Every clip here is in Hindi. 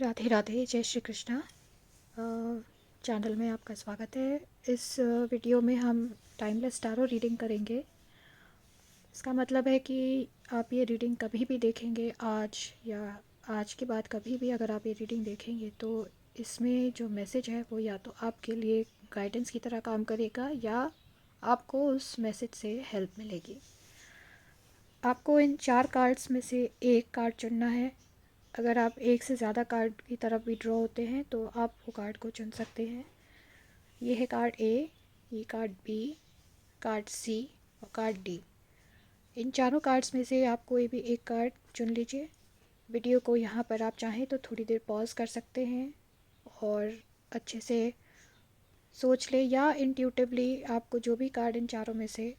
राधे राधे, जय श्री कृष्णा। चैनल में आपका स्वागत है। इस वीडियो में हम टाइमलेस टैरो रीडिंग करेंगे। इसका मतलब है कि आप ये रीडिंग कभी भी देखेंगे, आज या आज के बाद कभी भी अगर आप ये रीडिंग देखेंगे तो इसमें जो मैसेज है वो या तो आपके लिए गाइडेंस की तरह काम करेगा या आपको उस मैसेज से हेल्प मिलेगी। आपको इन 4 कार्ड्स में से एक कार्ड चुनना है। अगर आप एक से ज़्यादा कार्ड की तरफ विड्रॉ होते हैं तो आप वो कार्ड को चुन सकते हैं। ये है कार्ड ए, ये कार्ड बी, कार्ड सी और कार्ड डी। इन चारों कार्ड्स में से आप कोई भी एक कार्ड चुन लीजिए। वीडियो को यहाँ पर आप चाहें तो थोड़ी देर पॉज कर सकते हैं और अच्छे से सोच लें, या इंट्यूटिवली आपको जो भी कार्ड इन चारों में से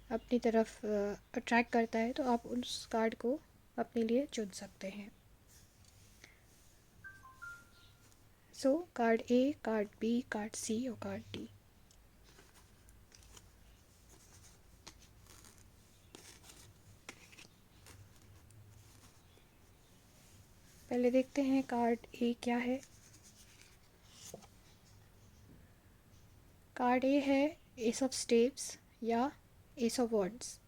अपनी तरफ अट्रैक्ट करता है तो आप उस कार्ड को अपने लिए चुन सकते हैं। सो कार्ड ए, कार्ड बी, कार्ड सी और कार्ड डी। पहले देखते हैं कार्ड ए क्या है। कार्ड ए है एस ऑफ स्टेप्स या एस ऑफ वॉन्ड्स।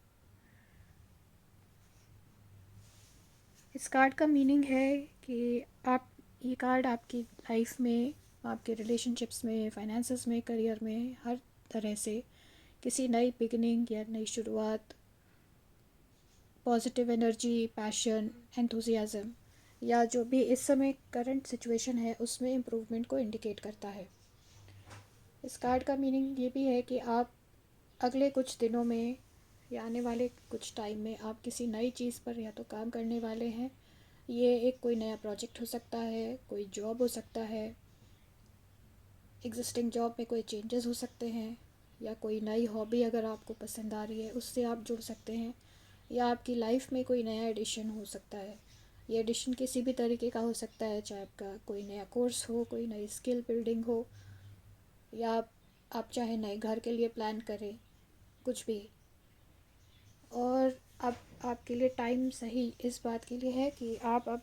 इस कार्ड का मीनिंग है कि आप ये कार्ड आपकी लाइफ में, आपके रिलेशनशिप्स में, फाइनेंसेस में, करियर में, हर तरह से किसी नई बिगिनिंग या नई शुरुआत, पॉजिटिव एनर्जी, पैशन, एंथुजियाज़म या जो भी इस समय करंट सिचुएशन है उसमें इम्प्रूवमेंट को इंडिकेट करता है। इस कार्ड का मीनिंग ये भी है कि आप अगले कुछ दिनों में या आने वाले कुछ टाइम में आप किसी नई चीज़ पर या तो काम करने वाले हैं। ये एक कोई नया प्रोजेक्ट हो सकता है, कोई जॉब हो सकता है, एग्जिस्टिंग जॉब में कोई चेंजेस हो सकते हैं, या कोई नई हॉबी अगर आपको पसंद आ रही है उससे आप जुड़ सकते हैं, या आपकी लाइफ में कोई नया एडिशन हो सकता है। ये एडिशन किसी भी तरीके का हो सकता है, चाहे आपका कोई नया कोर्स हो, कोई नई स्किल बिल्डिंग हो, या आप चाहे नए घर के लिए प्लान करें, कुछ भी। और अब आपके लिए टाइम सही इस बात के लिए है कि आप अब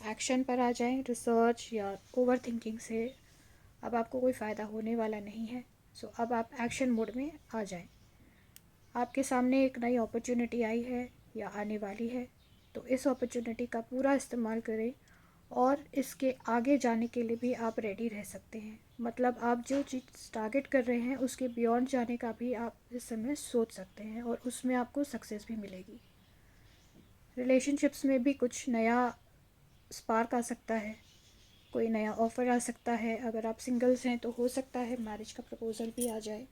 एक्शन पर आ जाएं। रिसर्च या ओवर थिंकिंग से अब आपको कोई फ़ायदा होने वाला नहीं है। सो अब आप एक्शन मोड में आ जाएं। आपके सामने एक नई अपॉर्चुनिटी आई है या आने वाली है, तो इस अपॉर्चुनिटी का पूरा इस्तेमाल करें और इसके आगे जाने के लिए भी आप रेडी रह सकते हैं। मतलब आप जो चीज़ टारगेट कर रहे हैं उसके बियॉन्ड जाने का भी आप इस समय सोच सकते हैं और उसमें आपको सक्सेस भी मिलेगी। रिलेशनशिप्स में भी कुछ नया स्पार्क आ सकता है, कोई नया ऑफ़र आ सकता है। अगर आप सिंगल्स हैं तो हो सकता है मैरिज का प्रपोज़ल भी आ जाए।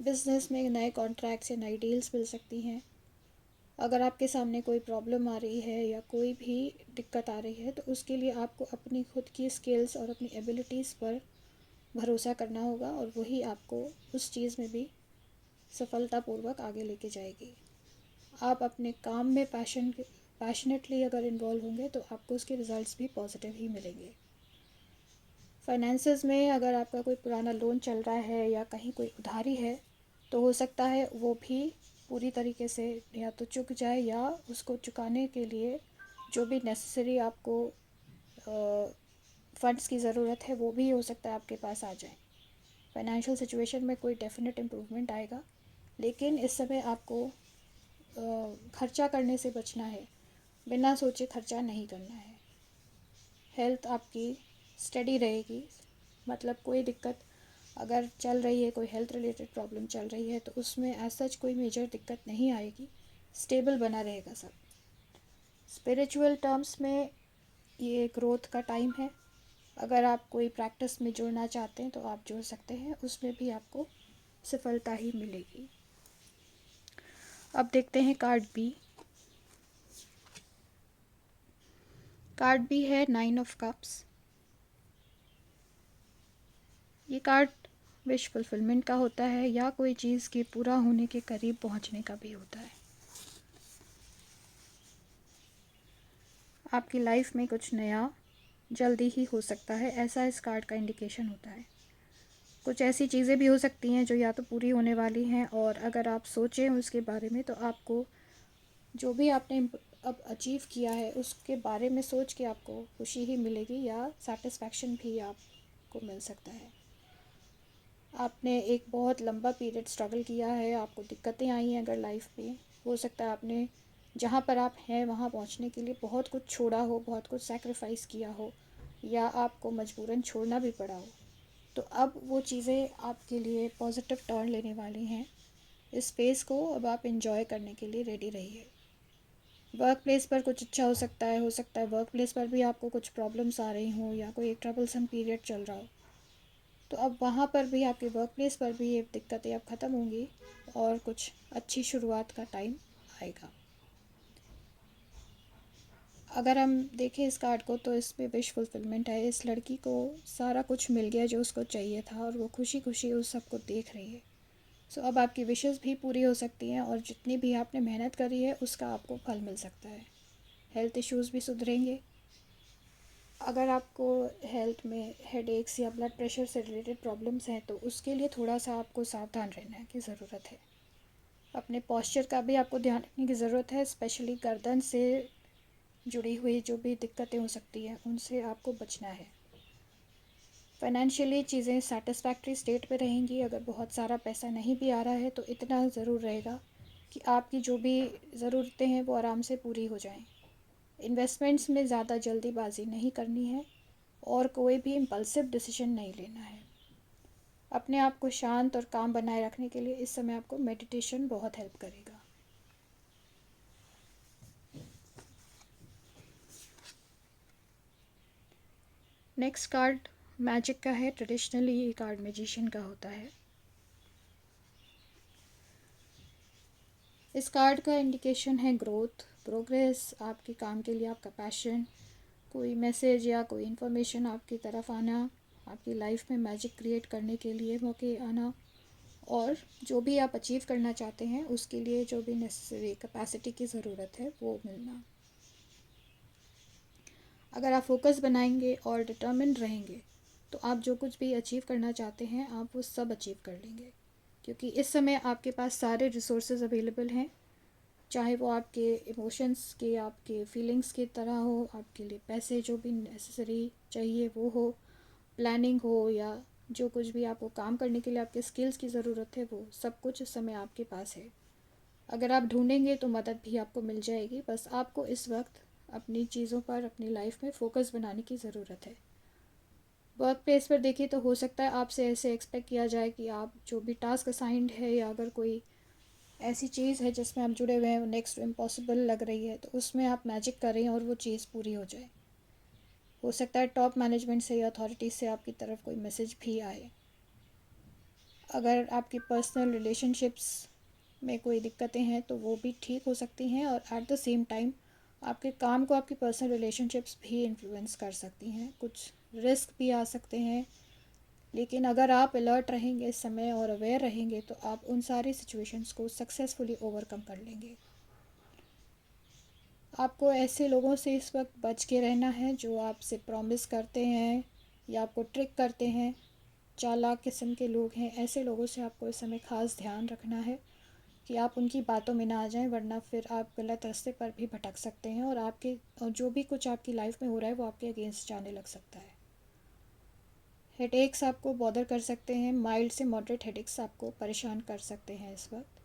बिज़नेस में नए कॉन्ट्रैक्ट्स या नई डील्स मिल सकती हैं। अगर आपके सामने कोई प्रॉब्लम आ रही है या कोई भी दिक्कत आ रही है तो उसके लिए आपको अपनी खुद की स्किल्स और अपनी एबिलिटीज़ पर भरोसा करना होगा और वही आपको उस चीज़ में भी सफलतापूर्वक आगे लेके जाएगी। आप अपने काम में पैशनेटली अगर इन्वॉल्व होंगे तो आपको उसके रिज़ल्ट्स भी पॉजिटिव ही मिलेंगे। फाइनेंसेस में अगर आपका कोई पुराना लोन चल रहा है या कहीं कोई उधारी है तो हो सकता है वो भी पूरी तरीके से या तो चुक जाए, या उसको चुकाने के लिए जो भी नेसेसरी आपको फंड्स की ज़रूरत है वो भी हो सकता है आपके पास आ जाए। फाइनेंशियल सिचुएशन में कोई डेफिनेट इम्प्रूवमेंट आएगा, लेकिन इस समय आपको खर्चा करने से बचना है। बिना सोचे खर्चा नहीं करना है। हेल्थ आपकी स्टडी रहेगी, मतलब कोई दिक्कत अगर चल रही है, कोई हेल्थ रिलेटेड प्रॉब्लम चल रही है तो उसमें एज सच कोई मेजर दिक्कत नहीं आएगी, स्टेबल बना रहेगा सब। स्पिरिचुअल टर्म्स में ये ग्रोथ का टाइम है। अगर आप कोई प्रैक्टिस में जुड़ना चाहते हैं तो आप जुड़ सकते हैं, उसमें भी आपको सफलता ही मिलेगी। अब देखते हैं कार्ड बी। कार्ड बी है 9 ऑफ कप्स। ये कार्ड विश फुलफिलमेंट का होता है या कोई चीज़ के पूरा होने के करीब पहुंचने का भी होता है। आपकी लाइफ में कुछ नया जल्दी ही हो सकता है, ऐसा इस कार्ड का इंडिकेशन होता है। कुछ ऐसी चीज़ें भी हो सकती हैं जो या तो पूरी होने वाली हैं, और अगर आप सोचें उसके बारे में तो आपको जो भी आपने अब अचीव किया है उसके बारे में सोच के आपको खुशी ही मिलेगी या सेटिस्फैक्शन भी आपको मिल सकता है। आपने एक बहुत लंबा पीरियड स्ट्रगल किया है, आपको दिक्कतें आई हैं अगर लाइफ में, हो सकता है आपने जहाँ पर आप हैं वहाँ पहुँचने के लिए बहुत कुछ छोड़ा हो, बहुत कुछ सैक्रिफाइस किया हो, या आपको मजबूरन छोड़ना भी पड़ा हो। तो अब वो चीज़ें आपके लिए पॉजिटिव टर्न लेने वाली हैं। इस फेज़ को अब आप एंजॉय करने के लिए रेडी रहिए। वर्क प्लेस पर कुछ अच्छा हो सकता है वर्क प्लेस पर भी आपको कुछ प्रॉब्लम्स आ रही हों या कोई एक ट्रबलसम पीरियड चल रहा हो, तो अब वहाँ पर भी आपके वर्क प्लेस पर भी ये दिक्कतें अब ख़त्म होंगी और कुछ अच्छी शुरुआत का टाइम आएगा। अगर हम देखें इस कार्ड को तो इसमें विश फुलफिलमेंट है। इस लड़की को सारा कुछ मिल गया जो उसको चाहिए था और वो खुशी खुशी उस सबको देख रही है। सो अब आपकी विशेस भी पूरी हो सकती हैं और जितनी भी आपने मेहनत करी है उसका आपको फल मिल सकता है। हेल्थ इश्यूज़ भी सुधरेंगे। अगर आपको हेल्थ में हेडेक्स या ब्लड प्रेशर से रिलेटेड प्रॉब्लम्स हैं तो उसके लिए थोड़ा सा आपको सावधान रहने की ज़रूरत है। अपने पॉस्चर का भी आपको ध्यान रखने की ज़रूरत है, स्पेशली गर्दन से जुड़ी हुई जो भी दिक्कतें हो सकती हैं उनसे आपको बचना है। फाइनेंशियली चीज़ें सेटिस्फैक्ट्री स्टेट पे रहेंगी। अगर बहुत सारा पैसा नहीं भी आ रहा है तो इतना ज़रूर रहेगा कि आपकी जो भी ज़रूरतें हैं वो आराम से पूरी हो जाएं। इन्वेस्टमेंट्स में ज़्यादा जल्दीबाजी नहीं करनी है और कोई भी इम्पल्सिव डिसीजन नहीं लेना है। अपने आप को शांत और काम बनाए रखने के लिए इस समय आपको मेडिटेशन बहुत हेल्प करेगा। नेक्स्ट कार्ड मैजिक का है। ट्रेडिशनली ये कार्ड मैजिशियन का होता है। इस कार्ड का इंडिकेशन है ग्रोथ, प्रोग्रेस, आपके काम के लिए आपका पैशन, कोई मैसेज या कोई इन्फॉर्मेशन आपकी तरफ आना, आपकी लाइफ में मैजिक क्रिएट करने के लिए मौके आना, और जो भी आप अचीव करना चाहते हैं उसके लिए जो भी नेसेसरी कैपेसिटी की ज़रूरत है वो मिलना। अगर आप फोकस बनाएंगे और डिटर्मिन्ड रहेंगे तो आप जो कुछ भी अचीव करना चाहते हैं आप वो सब अचीव कर लेंगे, क्योंकि इस समय आपके पास सारे रिसोर्सेज अवेलेबल हैं। चाहे वो आपके इमोशंस के, आपके फीलिंग्स की तरह हो, आपके लिए पैसे जो भी नेसेसरी चाहिए वो हो, प्लानिंग हो, या जो कुछ भी आपको काम करने के लिए आपके स्किल्स की ज़रूरत है वो सब कुछ इस समय आपके पास है। अगर आप ढूंढेंगे तो मदद भी आपको मिल जाएगी। बस आपको इस वक्त अपनी चीज़ों पर, अपनी लाइफ में फ़ोकस बनाने की ज़रूरत है। वर्क प्लेस पर देखिए तो हो सकता है आपसे ऐसे एक्सपेक्ट किया जाए कि आप जो भी टास्क असाइंड है या अगर कोई ऐसी चीज़ है जिसमें आप जुड़े हुए हैं वो नेक्स्ट इम्पॉसिबल लग रही है तो उसमें आप मैजिक करें और वो चीज़ पूरी हो जाए। हो सकता है टॉप मैनेजमेंट से या अथॉरिटीज़ से आपकी तरफ कोई मैसेज भी आए। अगर आपकी पर्सनल रिलेशनशिप्स में कोई दिक्कतें हैं तो वो भी ठीक हो सकती हैं, और एट द सेम टाइम आपके काम को आपकी पर्सनल रिलेशनशिप्स भी इन्फ्लुएंस कर सकती हैं। कुछ रिस्क भी आ सकते हैं, लेकिन अगर आप अलर्ट रहेंगे इस समय और अवेयर रहेंगे तो आप उन सारी सिचुएशंस को सक्सेसफुली ओवरकम कर लेंगे। आपको ऐसे लोगों से इस वक्त बच के रहना है जो आपसे प्रॉमिस करते हैं या आपको ट्रिक करते हैं, चालाक किस्म के लोग हैं। ऐसे लोगों से आपको इस समय ख़ास ध्यान रखना है कि आप उनकी बातों में ना आ जाएं, वरना फिर आप गलत रास्ते पर भी भटक सकते हैं और जो भी कुछ आपकी लाइफ में हो रहा है वो आपके अगेंस्ट जाने लग सकता है। हेडेक्स आपको बॉदर कर सकते हैं, माइल्ड से मॉडरेट हेडेक्स आपको परेशान कर सकते हैं इस वक्त।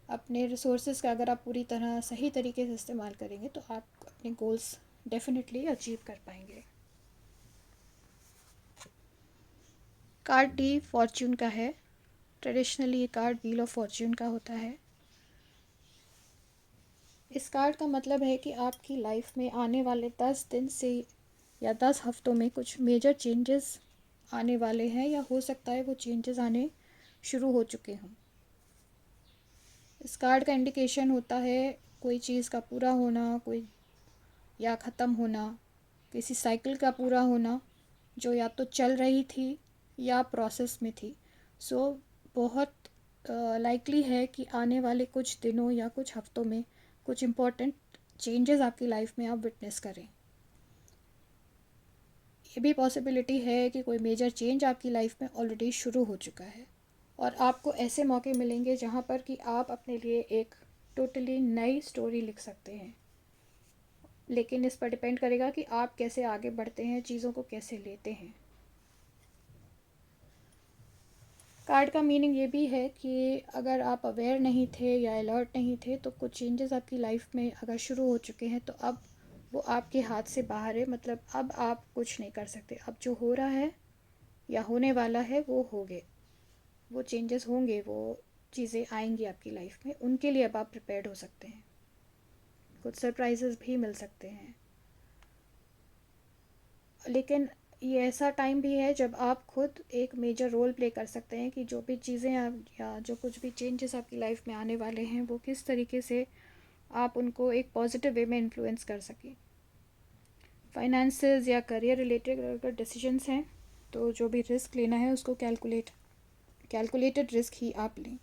अपने रिसोर्सेज का अगर आप पूरी तरह सही तरीके से इस्तेमाल करेंगे तो आप अपने गोल्स डेफिनेटली अचीव कर पाएंगे। कार्ड डी फॉर्च्यून का है। ट्रेडिशनली ये कार्ड व्हील ऑफ फॉर्च्यून का होता है। इस कार्ड का मतलब है कि आपकी लाइफ में आने वाले 10 दिन से या 10 हफ्तों में कुछ मेजर चेंजेस आने वाले हैं, या हो सकता है वो चेंजेस आने शुरू हो चुके हों। इस कार्ड का इंडिकेशन होता है कोई चीज़ का पूरा होना, कोई या ख़त्म होना, किसी साइकिल का पूरा होना जो या तो चल रही थी या प्रोसेस में थी। सो बहुत लाइकली है कि आने वाले कुछ दिनों या कुछ हफ्तों में कुछ इम्पोर्टेंट चेंजेस आपकी लाइफ में आप विटनेस करें। ये भी पॉसिबिलिटी है कि कोई मेजर चेंज आपकी लाइफ में ऑलरेडी शुरू हो चुका है और आपको ऐसे मौके मिलेंगे जहाँ पर कि आप अपने लिए एक टोटली नई स्टोरी लिख सकते हैं। लेकिन इस पर डिपेंड करेगा कि आप कैसे आगे बढ़ते हैं, चीज़ों को कैसे लेते हैं। कार्ड का मीनिंग ये भी है कि अगर आप अवेयर नहीं थे या अलर्ट नहीं थे तो कुछ चेंजेस आपकी लाइफ में अगर शुरू हो चुके हैं तो अब वो आपके हाथ से बाहर है। मतलब अब आप कुछ नहीं कर सकते। अब जो हो रहा है या होने वाला है वो हो गए, वो चेंजेस होंगे, वो चीज़ें आएंगी आपकी लाइफ में, उनके लिए अब आप प्रिपेयर्ड हो सकते हैं। कुछ सरप्राइजेस भी मिल सकते हैं, लेकिन ये ऐसा टाइम भी है जब आप खुद एक मेजर रोल प्ले कर सकते हैं कि जो भी चीज़ें आप या जो कुछ भी चेंजेस आपकी लाइफ में आने वाले हैं वो किस तरीके से आप उनको एक पॉजिटिव वे में इन्फ्लुएंस कर सकें। फाइनेंसेस या करियर रिलेटेड अगर डिसीजंस हैं तो जो भी रिस्क लेना है उसको कैलकुलेटेड रिस्क ही आप लें।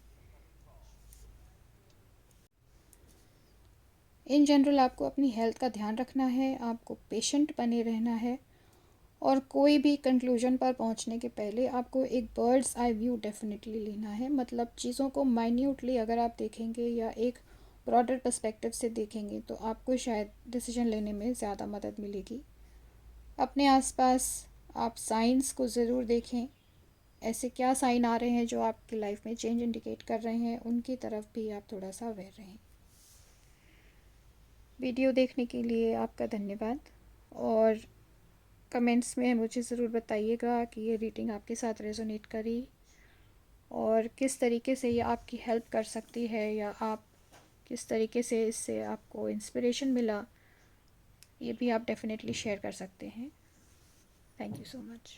इन जनरल आपको अपनी हेल्थ का ध्यान रखना है, आपको पेशेंट बने रहना है, और कोई भी कंक्लूजन पर पहुंचने के पहले आपको एक बर्ड्स आई व्यू डेफिनेटली लेना है। मतलब चीज़ों को माइन्यूटली अगर आप देखेंगे या एक ब्रॉडर पर्सपेक्टिव से देखेंगे तो आपको शायद डिसीजन लेने में ज़्यादा मदद मिलेगी। अपने आसपास आप साइंस को ज़रूर देखें, ऐसे क्या साइन आ रहे हैं जो आपकी लाइफ में चेंज इंडिकेट कर रहे हैं, उनकी तरफ भी आप थोड़ा सा अवेयर रहें। वीडियो देखने के लिए आपका धन्यवाद, और कमेंट्स में मुझे ज़रूर बताइएगा कि ये रीडिंग आपके साथ रेजोनेट करी और किस तरीके से ये आपकी हेल्प कर सकती है, या आप किस तरीके से इससे आपको इंस्पिरेशन मिला, ये भी आप डेफिनेटली शेयर कर सकते हैं। Thank you so much.